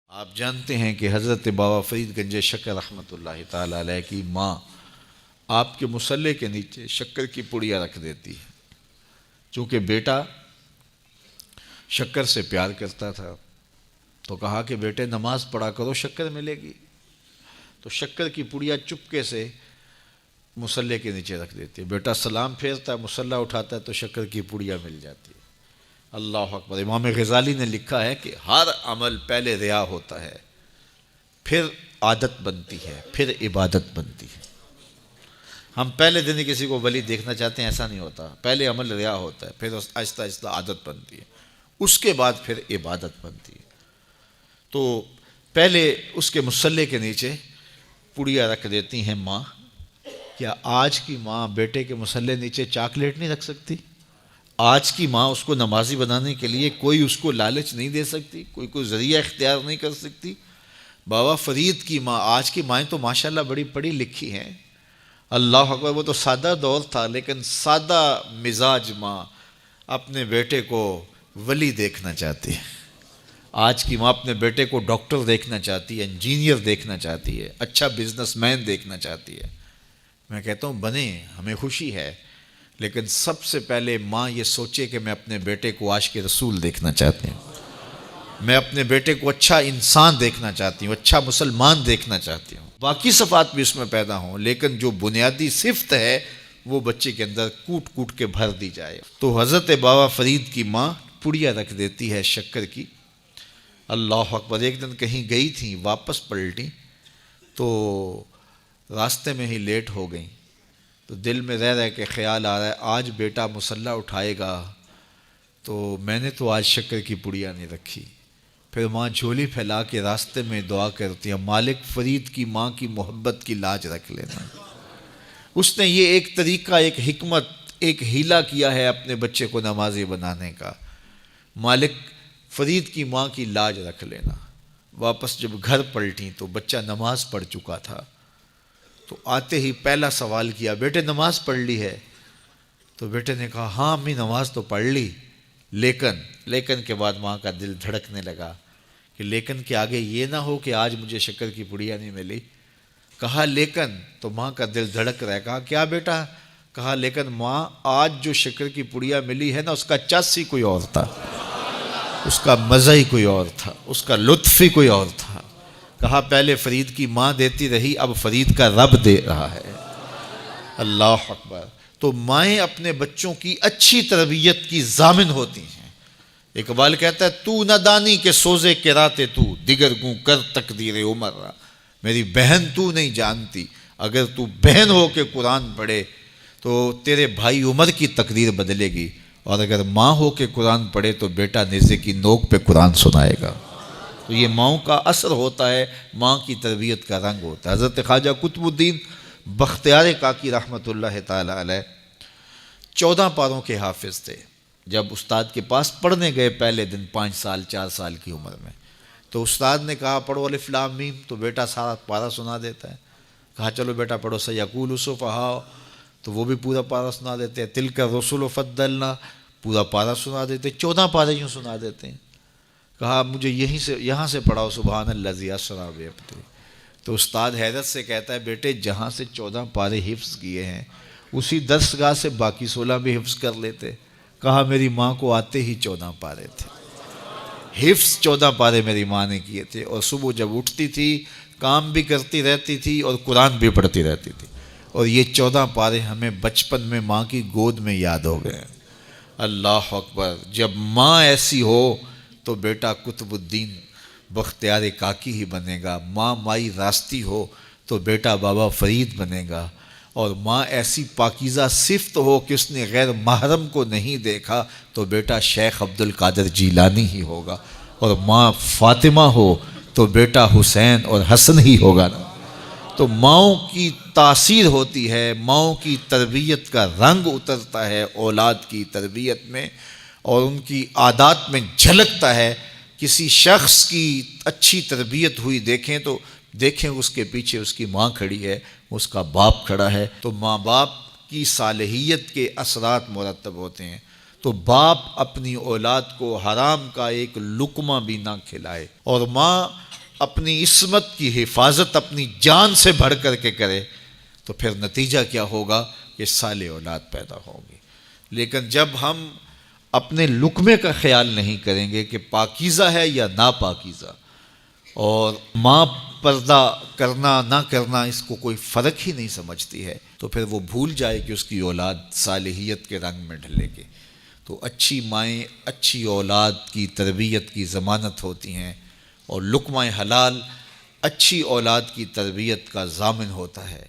آپ جانتے ہیں کہ حضرت بابا فرید گنج شکر رحمۃ اللہ تعالی علیہ کی ماں آپ کے مصلے کے نیچے شکر کی پڑیا رکھ دیتی ہے۔ چونکہ بیٹا شکر سے پیار کرتا تھا تو کہا کہ بیٹے نماز پڑھا کرو، شکر ملے گی۔ تو شکر کی پڑیا چپکے سے مصلے کے نیچے رکھ دیتی ہے۔ بیٹا سلام پھیرتا ہے، مصلہ اٹھاتا ہے تو شکر کی پڑیا مل جاتی ہے۔ اللہ اکبر۔ امام غزالی نے لکھا ہے کہ ہر عمل پہلے ریا ہوتا ہے، پھر عادت بنتی ہے، پھر عبادت بنتی ہے۔ ہم پہلے دن ہی کسی کو ولی دیکھنا چاہتے ہیں، ایسا نہیں ہوتا۔ پہلے عمل ریا ہوتا ہے، پھر آہستہ آہستہ عادت بنتی ہے، اس کے بعد پھر عبادت بنتی ہے۔ تو پہلے اس کے مصلے کے نیچے پڑیا رکھ دیتی ہیں ماں۔ کیا آج کی ماں بیٹے کے مصلے نیچے چاکلیٹ نہیں رکھ سکتی؟ آج کی ماں اس کو نمازی بنانے کے لیے کوئی اس کو لالچ نہیں دے سکتی، کوئی ذریعہ اختیار نہیں کر سکتی؟ بابا فرید کی ماں، آج کی مائیں تو ماشاءاللہ بڑی پڑھی لکھی ہیں، اللہ اکبر۔ وہ تو سادہ دور تھا، لیکن سادہ مزاج ماں اپنے بیٹے کو ولی دیکھنا چاہتی ہے۔ آج کی ماں اپنے بیٹے کو ڈاکٹر دیکھنا چاہتی ہے، انجینئر دیکھنا چاہتی ہے، اچھا بزنس مین دیکھنا چاہتی ہے۔ میں کہتا ہوں بنے، ہمیں خوشی ہے، لیکن سب سے پہلے ماں یہ سوچے کہ میں اپنے بیٹے کو عاشق رسول دیکھنا چاہتی ہوں، میں اپنے بیٹے کو اچھا انسان دیکھنا چاہتی ہوں، اچھا مسلمان دیکھنا چاہتی ہوں۔ باقی صفات بھی اس میں پیدا ہوں، لیکن جو بنیادی صفت ہے وہ بچے کے اندر کوٹ کوٹ کے بھر دی جائے۔ تو حضرت بابا فرید کی ماں پڑیا رکھ دیتی ہے شکر کی۔ اللہ اکبر۔ ایک دن کہیں گئی تھیں، واپس پلٹی تو راستے میں ہی لیٹ ہو گئیں۔ تو دل میں رہ کے خیال آ رہا ہے آج بیٹا مصلہ اٹھائے گا تو میں نے تو آج شکر کی پڑیا نہیں رکھی۔ پھر ماں جھولی پھیلا کے راستے میں دعا کرتی ہے، مالک فرید کی ماں کی محبت کی لاج رکھ لینا۔ اس نے یہ ایک طریقہ، ایک حکمت، ایک ہیلا کیا ہے اپنے بچے کو نمازی بنانے کا، مالک فرید کی ماں کی لاج رکھ لینا۔ واپس جب گھر پلٹیں تو بچہ نماز پڑھ چکا تھا، تو آتے ہی پہلا سوال کیا، بیٹے نماز پڑھ لی ہے؟ تو بیٹے نے کہا ہاں امی نماز تو پڑھ لی، لیکن کے بعد ماں کا دل دھڑکنے لگا کہ لیکن کے آگے یہ نہ ہو کہ آج مجھے شکر کی پڑیا نہیں ملی۔ کہا لیکن، تو ماں کا دل دھڑک رہا ہے۔ کہا کیا بیٹا؟ کہا لیکن ماں آج جو شکر کی پڑیا ملی ہے نا، اس کا چس ہی کوئی اور تھا، اس کا مزہ ہی کوئی اور تھا، اس کا لطف ہی کوئی اور تھا۔ کہا پہلے فرید کی ماں دیتی رہی، اب فرید کا رب دے رہا ہے۔ اللہ اکبر۔ تو مائیں اپنے بچوں کی اچھی تربیت کی ضامن ہوتی ہیں۔ اقبال کہتا ہے تو نہ دانی کے سوزے کے راتے تو، دیگر گوں کر تقدیر عمر را۔ میری بہن تو نہیں جانتی، اگر تو بہن ہو کے قرآن پڑھے تو تیرے بھائی عمر کی تقدیر بدلے گی، اور اگر ماں ہو کے قرآن پڑھے تو بیٹا نیزے کی نوک پہ قرآن سنائے گا۔ تو یہ ماؤں کا اثر ہوتا ہے، ماں کی تربیت کا رنگ ہوتا ہے۔ حضرت خواجہ قطب الدین بختیار کاکی رحمۃ اللہ تعالی علیہ 14 پاروں کے حافظ تھے۔ جب استاد کے پاس پڑھنے گئے پہلے دن 5 سال 4 سال کی عمر میں، تو استاد نے کہا پڑھو الف لام میم، تو بیٹا سارا پارہ سنا دیتا ہے۔ کہا چلو بیٹا پڑھو سیقول السفہاء، تو وہ بھی پورا پارہ سنا دیتے ہیں۔ تلک الرسل فضلنا، پورا پارہ سنا دیتے، 14 پارے یوں سنا دیتے ہیں۔ کہا مجھے یہاں سے پڑھاؤ سبحان الذی اسری بعبدہ۔ تو استاد حیرت سے کہتا ہے بیٹے جہاں سے 14 پارے حفظ کیے ہیں اسی درسگاہ سے باقی 16 بھی حفظ کر لیتے۔ کہا میری ماں کو آتے ہی 14 پارے تھے، حفظ 14 پارے میری ماں نے کیے تھے، اور صبح جب اٹھتی تھی کام بھی کرتی رہتی تھی اور قرآن بھی پڑھتی رہتی تھی، اور یہ 14 پارے ہمیں بچپن میں ماں کی گود میں یاد ہو گئے۔ اللہ اکبر۔ جب ماں ایسی ہو تو بیٹا قطب الدین بختیار کاکی ہی بنے گا، ماں مائی راستی ہو تو بیٹا بابا فرید بنے گا، اور ماں ایسی پاکیزہ صفت ہو کہ اس نے غیر محرم کو نہیں دیکھا تو بیٹا شیخ عبد القادر جیلانی ہی ہوگا، اور ماں فاطمہ ہو تو بیٹا حسین اور حسن ہی ہوگا نا۔ تو ماؤں کی تاثیر ہوتی ہے، ماؤں کی تربیت کا رنگ اترتا ہے اولاد کی تربیت میں، اور ان کی عادات میں جھلکتا ہے۔ کسی شخص کی اچھی تربیت ہوئی دیکھیں تو دیکھیں اس کے پیچھے اس کی ماں کھڑی ہے، اس کا باپ کھڑا ہے، تو ماں باپ کی صالحیت کے اثرات مرتب ہوتے ہیں۔ تو باپ اپنی اولاد کو حرام کا ایک لقمہ بھی نہ کھلائے، اور ماں اپنی عصمت کی حفاظت اپنی جان سے بڑھ کر کے کرے تو پھر نتیجہ کیا ہوگا کہ صالح اولاد پیدا ہوگی۔ لیکن جب ہم اپنے لقمے کا خیال نہیں کریں گے کہ پاکیزہ ہے یا ناپاکیزہ، اور ماں پردہ کرنا نہ کرنا اس کو کوئی فرق ہی نہیں سمجھتی ہے، تو پھر وہ بھول جائے کہ اس کی اولاد صالحیت کے رنگ میں ڈھلے گی۔ تو اچھی مائیں اچھی اولاد کی تربیت کی ضمانت ہوتی ہیں، اور لقمہ حلال اچھی اولاد کی تربیت کا ضامن ہوتا ہے۔